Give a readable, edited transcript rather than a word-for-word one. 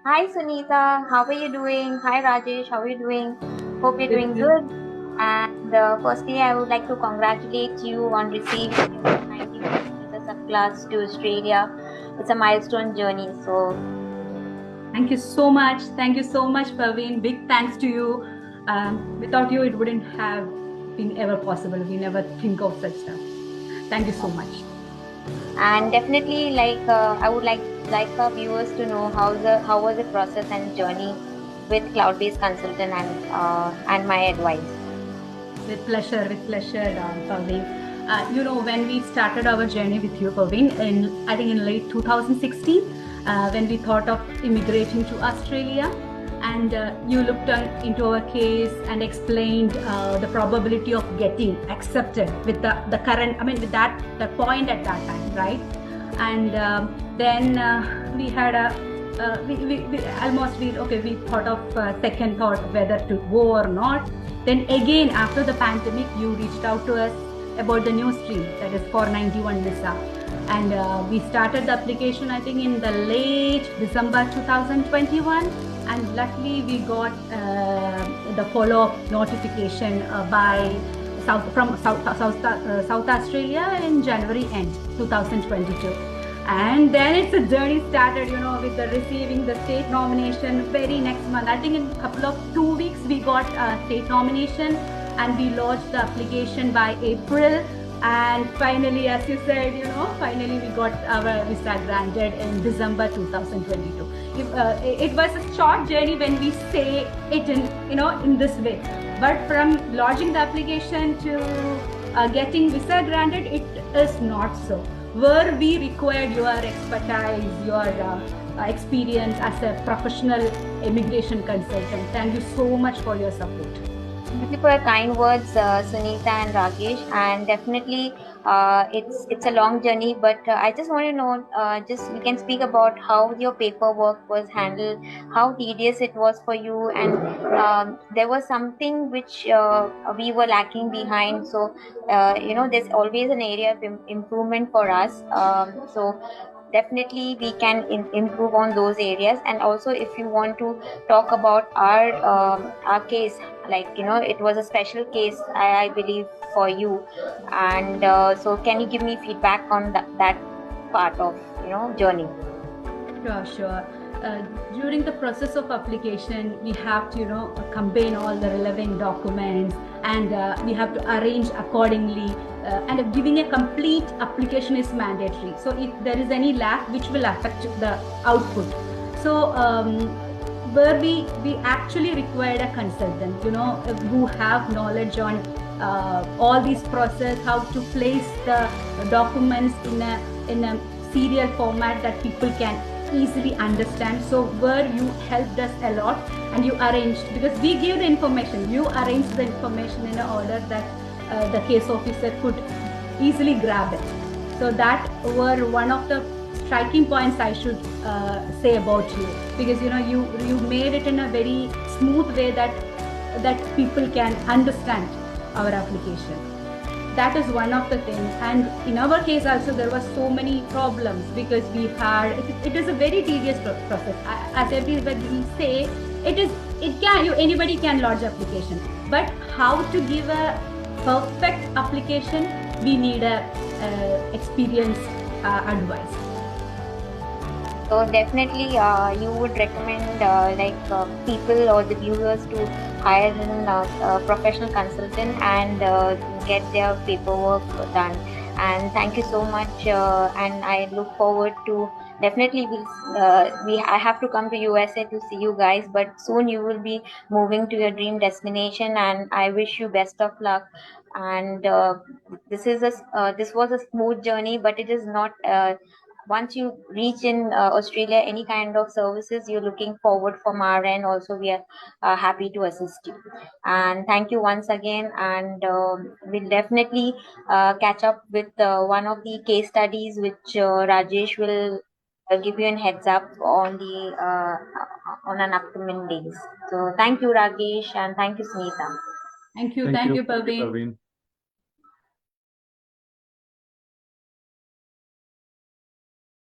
Hi Sunita, how are you doing? Hi Rajesh, how are you doing? Hope you're Good, doing good. good. And firstly, I would like to congratulate you on receiving your 91st visa subclass to Australia. It's a milestone journey. So, Thank you so much. Thank you so much, Praveen. Big thanks to you. Without you, it wouldn't have been ever possible. We never think of such stuff. Thank you so much. and definitely, I would like our viewers to know how was the process and journey with cloud-based consultant and my advice. With pleasure, Praveen. When we started our journey with you, Praveen, I think in late 2016, when we thought of immigrating to Australia, and you looked into our case and explained the probability of getting accepted with the current, I mean, with that the point at that time, right? And then we had a we almost we thought of second thought whether to go or not. Then again, after the pandemic, you reached out to us about the new stream, that is 491 visa. And we started the application, I think, in the late December 2021. And luckily, we got the follow-up notification from South Australia in January end 2022. And then it's a journey started, with the receiving the state nomination very next month. I think in a couple of 2 weeks we got a state nomination, and we launched the application by April. And finally, as you said, finally we got our visa granted in December 2022. It was a short journey when we say it in this way, but from lodging the application to getting visa granted, it is not so. Where we required your expertise, your experience as a professional immigration consultant. Thank you so much for your support. Thank you for your kind words, Sunita and Rakesh. And definitely, it's a long journey. But I just want to know, just we can speak about how your paperwork was handled, how tedious it was for you, and there was something which we were lacking behind. So, there's always an area of improvement for us. So definitely we can improve on those areas. And also, if you want to talk about our case, it was a special case, I believe, for you. And so can you give me feedback on that part of journey? Sure, sure. Uh, During the process of application, we have to, combine all the relevant documents, and we have to arrange accordingly. And giving a complete application is mandatory. So if there is any lack, which will affect the output. So where we actually required a consultant, who have knowledge on all these process, how to place the documents in a serial format that people can easily understand. So where you helped us a lot, and you arranged, because we gave the information, you arranged the information in an order that the case officer could easily grab it. So that were one of the striking points I should say about you, because you made it in a very smooth way that people can understand our application. That is one of the things. And in our case also, there were so many problems, because it is a very tedious process. As everybody say, anybody can lodge application, but how to give a perfect application, we need a experienced advice. So definitely, you would recommend people or the viewers to hire a professional consultant and get their paperwork done. And thank you so much. And I look forward to definitely we I have to come to USA to see you guys. But soon you will be moving to your dream destination, and I wish you best of luck. And this was a smooth journey, but it is not. Once you reach in Australia, any kind of services you're looking forward from our end, also we are happy to assist you. And thank you once again. And we'll definitely catch up with one of the case studies which Rajesh will give you an heads up on the on an upcoming days. So thank you, Rajesh, and thank you, Sunita. Thank you. Thank Thank you. you, Thank you, Praveen. Praveen.